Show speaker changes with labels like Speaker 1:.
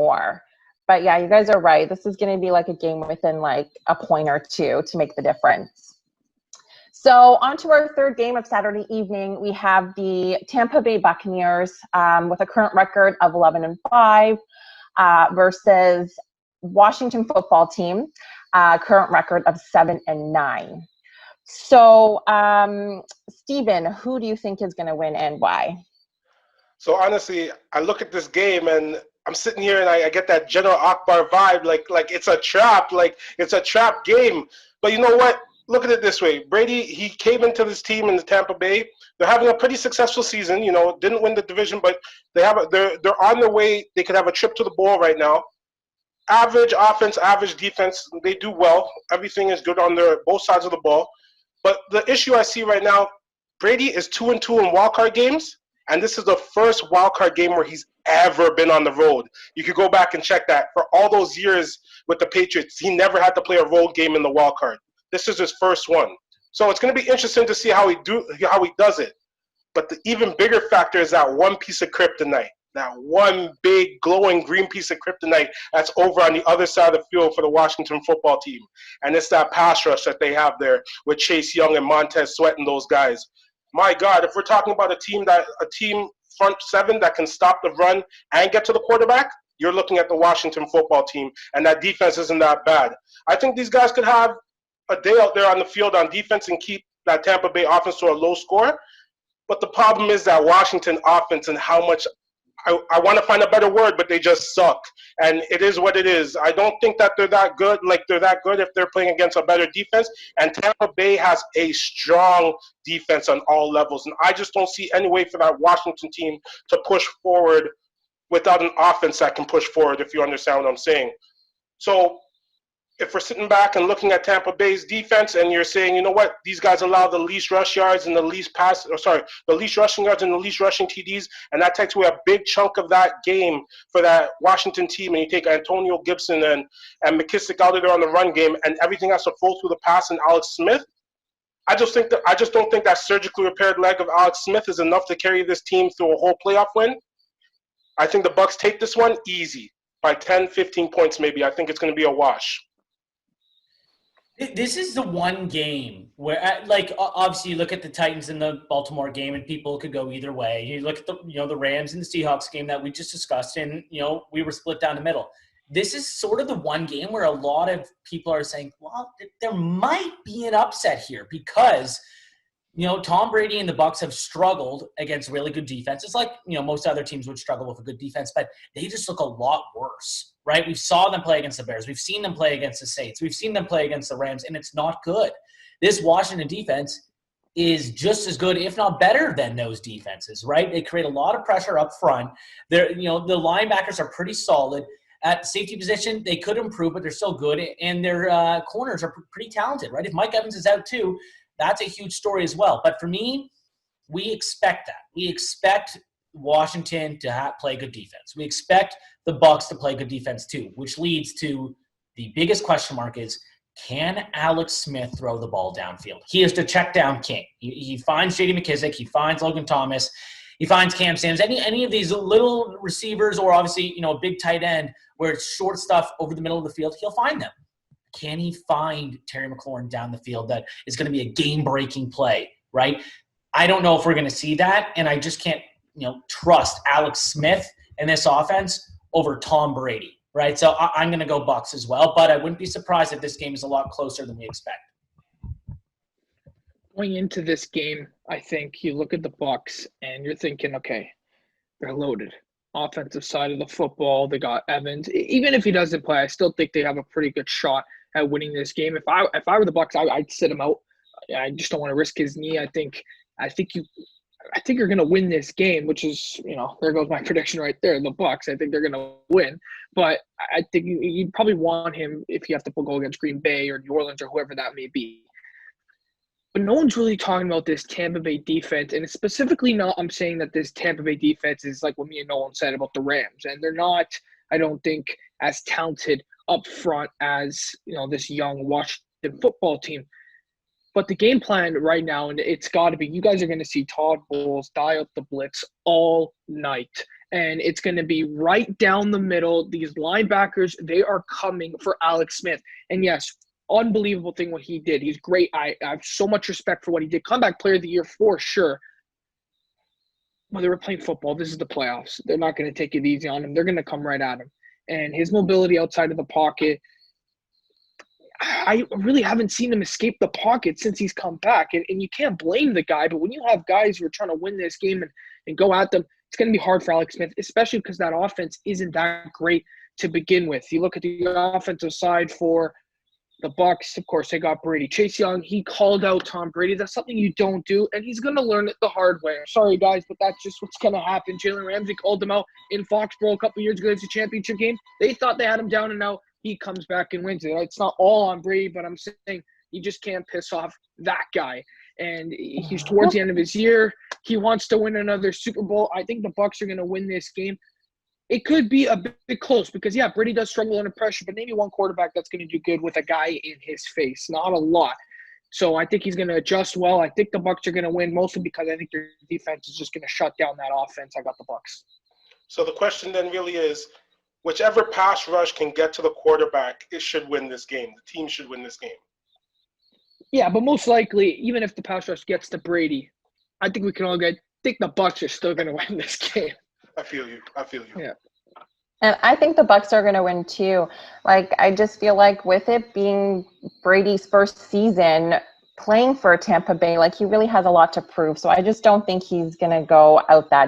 Speaker 1: more. But yeah, you guys are right. This is going to be like a game within like a point or two to make the difference. So on to our third game of Saturday evening, we have the Tampa Bay Buccaneers with a current record of 11-5 versus Washington football team, current record of 7-9. So, Steven, who do you think is going to win and why?
Speaker 2: So honestly, I look at this game and I'm sitting here and I get that General Akbar vibe, like it's a trap, like it's a trap game. But you know what? Look at it this way. Brady, he came into this team in the Tampa Bay. They're having a pretty successful season. You know, didn't win the division, but they're on their way. They could have a trip to the bowl right now. Average offense, average defense. They do well. Everything is good on both sides of the ball. But the issue I see right now, Brady is 2-2 in wildcard games. And this is the first wildcard game where he's ever been on the road. You could go back and check that. For all those years with the Patriots, he never had to play a road game in the wildcard. This is his first one. So it's going to be interesting to see how he does it. But the even bigger factor is that one piece of kryptonite, that one big glowing green piece of kryptonite that's over on the other side of the field for the Washington football team. And it's that pass rush that they have there with Chase Young and Montez Sweat and those guys. My God, if we're talking about a team front seven that can stop the run and get to the quarterback, you're looking at the Washington football team, and that defense isn't that bad. I think these guys could have a day out there on the field on defense and keep that Tampa Bay offense to a low score. But the problem is that Washington offense and how much I want to find a better word, but they just suck. And it is what it is. I don't think that they're that good. Like, they're that good if they're playing against a better defense. And Tampa Bay has a strong defense on all levels. And I just don't see any way for that Washington team to push forward without an offense that can push forward, if you understand what I'm saying. So if we're sitting back and looking at Tampa Bay's defense and you're saying, you know what, these guys allow the least rush yards and the least the least rushing yards and the least rushing TDs, and that takes away a big chunk of that game for that Washington team, and you take Antonio Gibson and McKissick out of there on the run game, and everything has to flow through the pass and Alex Smith. I just don't think that surgically repaired leg of Alex Smith is enough to carry this team through a whole playoff win. I think the Bucs take this one easy by 10, 15 points maybe. I think it's going to be a wash.
Speaker 3: This is the one game where, like, obviously you look at the Titans and the Baltimore game and people could go either way. You look at the Rams and the Seahawks game that we just discussed and, we were split down the middle. This is sort of the one game where a lot of people are saying, well, there might be an upset here because, Tom Brady and the Bucs have struggled against really good defenses. Like, most other teams would struggle with a good defense, but they just look a lot worse, right? We saw them play against the Bears. We've seen them play against the Saints. We've seen them play against the Rams, and it's not good. This Washington defense is just as good, if not better than those defenses, right? They create a lot of pressure up front. They're, the linebackers are pretty solid. At safety position, they could improve, but they're still good, and their corners are pretty talented, right? If Mike Evans is out too, that's a huge story as well. But for me, we expect that. We expect Washington to play good defense. We expect the Bucs to play good defense too, which leads to the biggest question mark is, can Alex Smith throw the ball downfield? He is the check down king. He finds J.D. McKissick. He finds Logan Thomas. He finds Cam Sanders. Any of these little receivers or obviously, a big tight end where it's short stuff over the middle of the field, he'll find them. Can he find Terry McLaurin down the field that is going to be a game-breaking play, right? I don't know if we're going to see that, and I just can't, trust Alex Smith in this offense over Tom Brady, right? So I'm going to go Bucs as well, but I wouldn't be surprised if this game is a lot closer than we expect.
Speaker 4: Going into this game, I think you look at the Bucs and you're thinking, okay, they're loaded. Offensive side of the football, they got Evans. Even if he doesn't play, I still think they have a pretty good shot at winning this game. If I were the Bucs, I'd sit him out. I just don't want to risk his knee. I think you're going to win this game, which is, there goes my prediction right there. The Bucs, I think they're going to win. But I think you'd probably want him if you have to go against Green Bay or New Orleans or whoever that may be. But no one's really talking about this Tampa Bay defense, and specifically not I'm saying that this Tampa Bay defense is like what me and Nolan said about the Rams, and they're not, I don't think, as talented up front as, this young Washington football team. But the game plan right now, and it's got to be, you guys are going to see Todd Bowles dial up the blitz all night. And it's going to be right down the middle. These linebackers, they are coming for Alex Smith. And yes, unbelievable thing what he did. He's great. I have so much respect for what he did. Comeback player of the year for sure. Well, they were playing football. This is the playoffs. They're not going to take it easy on him. They're going to come right at him. And his mobility outside of the pocket, I really haven't seen him escape the pocket since he's come back. And you can't blame the guy. But when you have guys who are trying to win this game and go at them, it's going to be hard for Alex Smith, especially because that offense isn't that great to begin with. You look at the offensive side for the Bucs, of course, they got Brady. Chase Young, he called out Tom Brady. That's something you don't do, and he's going to learn it the hard way. Sorry, guys, but that's just what's going to happen. Jalen Ramsey called him out in Foxborough a couple years ago. It's a championship game. They thought they had him down, and now he comes back and wins it. It's not all on Brady, but I'm saying you just can't piss off that guy. And he's towards the end of his year. He wants to win another Super Bowl. I think the Bucs are going to win this game. It could be a bit close because, yeah, Brady does struggle under pressure, but maybe one quarterback that's going to do good with a guy in his face. Not a lot. So I think he's going to adjust well. I think the Bucs are going to win mostly because I think their defense is just going to shut down that offense. I got the Bucs.
Speaker 2: So the question then really is, whichever pass rush can get to the quarterback, it should win this game. The team should win this game.
Speaker 4: Yeah, but most likely, even if the pass rush gets to Brady, I think we can all think the Bucs are still going to win this game.
Speaker 2: I feel you.
Speaker 4: Yeah.
Speaker 1: And I think the Bucs are going to win too. Like, I just feel like with it being Brady's first season playing for Tampa Bay, like he really has a lot to prove. So I just don't think he's going to go out that